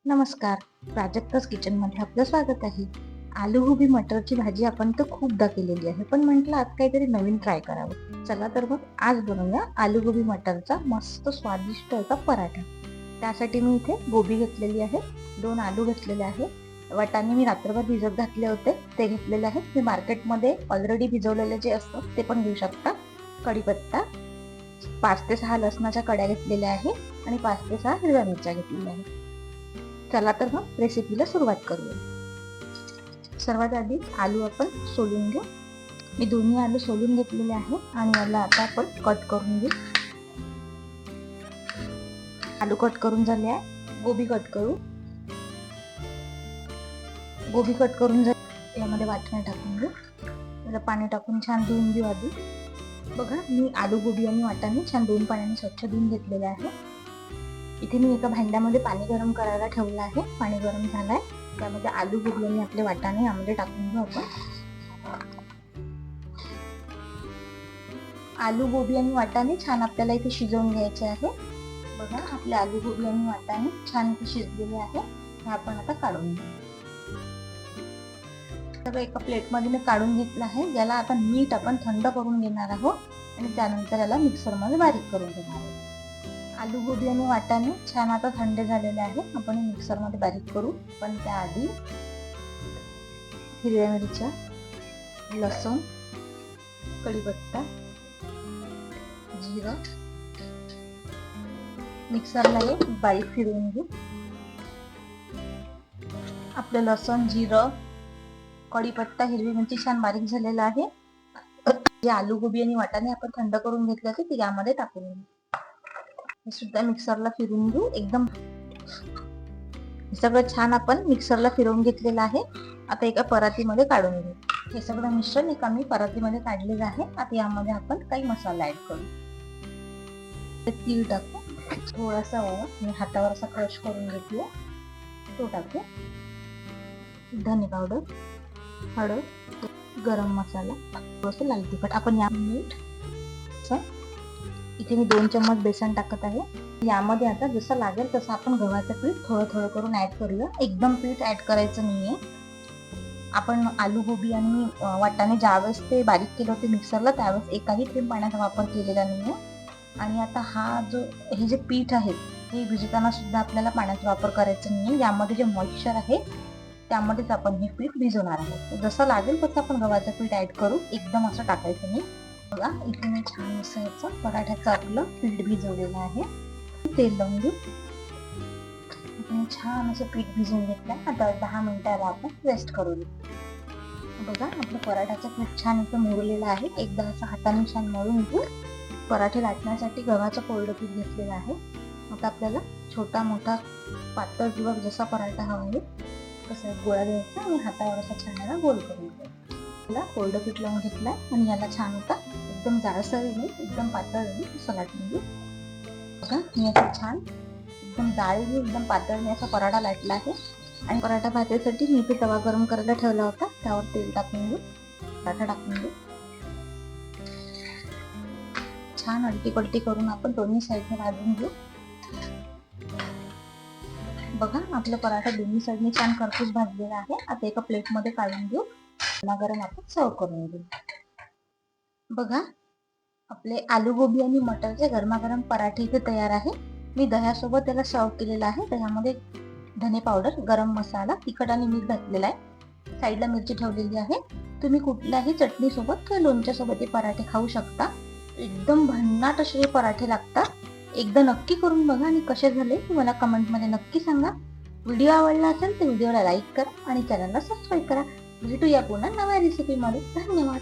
नमस्कार. प्राजक्ताच किचनमध्ये आपलं स्वागत आहे. आलू गोबी मटरची भाजी आपण तर खूपदा केलेली आहे, पण म्हटलं आज काहीतरी नवीन ट्राय करावं. चला तर मग आज बनवूया आलू गोबी मटरचा मस्त स्वादिष्ट असा पराठा. त्यासाठी मी इथे गोबी घेतलेली आहे, 2 आलू घेतलेले आहे, वाटाणे मी रात्रभर भिजत घातले होते ते घेतलेले आहेत. मी मार्केटमध्ये ऑलरेडी भिजवलेले जे असतात ते पण घेऊ शकता. कढीपत्ता, 5 ते 6 लसणाच्या कड्या घेतलेल्या आहे आणि 5 ते 6 हिरव्या मिरच्या घेतलेल्या आहेत. चला तर मग रेसिपीला सुरुवात करूया. सर्वात आधी आलू आपण सोलून घेऊ. मी दोन्ही आलू सोलून घेतलेले आहे आणि याला आता आपण कट करून घेऊ. आलू कट करून झाले आहे. गोबी कट करू. गोबी कट करून झाले, यामध्ये वाटणे टाकून घेऊ. त्याला पाणी टाकून छान धुवून घेऊ आधी. बघा, मी आलू गोबी आणि वाटाणे छान 2 पाण्याने स्वच्छ धुवून घेतलेले आहे. इथे मी एका भांड्यामध्ये पाणी गरम करायला ठेवलं आहे. पाणी गरम झालंय, त्यामध्ये आलू गोबी आणि आपले वाटाणे यामध्ये टाकून घेऊ आपण. आलू गोबी आणि वाटाणे छान आपल्याला इथे शिजवून घ्यायचे आहे. बघा, आपले आलू गोबी आणि वाटाणे छान इथे शिजलेले आहे. हे आपण आता काढून घेऊ. सगळं एका प्लेटमध्ये मी काढून घेतलं आहे. याला आता मीठ आपण थंड करून घेणार आहोत आणि त्यानंतर याला मिक्सरमध्ये बारीक करून घेणार आहोत. आलू गोबी आणि वाटाणे छान आता थंड झालेले आहे. आपण मिक्सरमध्ये बारीक करू, पण त्याआधी हिरव्या मिरच्या, लसूण, कढीपत्ता, जिरं मिक्सरला हे बारीक फिरवून घेऊ. आपलं लसूण, जिरं, कढीपत्ता, हिरवी मिरची छान बारीक झालेलं आहे. जे आलू गोबी आणि वाटाणे आपण थंड करून घेतले होते ते यामध्ये टाकून घेऊ. हे सुद्धा मिक्सरला फिरवून घेऊ. एकदम सगळं छान आपण मिक्सरला फिरवून घेतलेलं आहे. आता एका परातीमध्ये काढून घेऊ. हे सगळं मिश्रण एका मी परातीमध्ये काढलेलं आहे. आता यामध्ये आपण काही मसाला ऍड करू. तीळ टाकू, थोडासा ओवा मी हातावर असा क्रश करून घेतला तो टाकू, धने पावडर, हळद, गरम मसाला, थोडंसं लाल तिखट, आपण या मीठ. इथे मी 2 चम्मच बेसन टाकत आहे. यामध्ये आता जसं लागेल तसं आपण गव्हाचं पीठ थोडं थोडं करून ऍड करूया. एकदम पीठ ऍड करायचं नाहीये. आपण आलू गोबी आणि वाटाणे ज्यावेळेस ते बारीक केलं होते मिक्सरला त्यावेळेस एकाही थेंब पाण्याचा वापर केलेला नाहीये. आणि आता हे जे पीठ आहे हे भिजवताना सुद्धा आपल्याला पाण्याचा वापर करायचा नाहीये. यामध्ये जे मॉइश्चर आहे त्यामध्येच आपण हे पीठ भिजवणार आहोत. जसं लागेल तसं आपण गव्हाचं पीठ ऍड करू, एकदम असं टाकायचं नाही. बघा, इथे मी छान असं याचं पराठ्याचं आपलं पीठ भिजवलेलं आहे. तेल लावून घेऊ. छान असं पीठ भिजवून घेतलंय. आता 10 मिनिटाला आपण रेस्ट करू देऊ. बघा, आपलं पराठ्याचं पीठ छान इथं मुरलेलं आहे. एकदा असं हाताने छान मळून घेऊ. पराठे लाटण्यासाठी गव्हाचं कोरडं पीठ घेतलेलं आहे. आता आपल्याला छोटा मोठा पातळ किंवा जसा पराठा हवा आहे तसा गोळा घ्यायचा आणि हातावर असा छान याला गोल करून घ्यायचा. याला कोरडं पीठ लावून घेतलंय आणि याला छान होता एकदम जाडसर नाही, एकदम पातळ नाही असं लाटून घेऊ. बघा, मी असं छान एकदम जाड एकदम पातळ असा पराठा लाटला आहे. आणि पराठा भाजण्यासाठी मी इथे तवा गरम करायला ठेवला होता, त्यावर तेल टाकून घेऊ. पराठा टाकून घेऊ. छान अलटी पलटी करून आपण दोन्ही साईडने भाजून घेऊ. बघा, आपला पराठा दोन्ही साईडने छान खरपूस भाजलेला आहे. आता एका प्लेटमध्ये काढून घेऊ. गरम आपण सर्व करून घेऊ. बघा, आपले आलू गोबी आणि मटरचे गरमागरम पराठे इथे तयार आहे. मी दह्यासोबत त्याला सर्व केलेला आहे. दह्यामध्ये धने पावडर, गरम मसाला, तिखट आणि मीठ घातलेला आहे. साईडला मिरची ठेवलेली आहे. तुम्ही कुठल्याही चटणी सोबत किंवा लोणच्या सोबत हे पराठे खाऊ शकता. एकदम भन्नाट असे हे पराठे लागतात. एकदा नक्की करून बघा आणि कसे झाले मला कमेंटमध्ये नक्की सांगा. व्हिडिओ आवडला असेल तर व्हिडिओला लाईक करा आणि चॅनलला सबस्क्राईब करा. भेटूया पुन्हा नव्या रेसिपीमध्ये. धन्यवाद.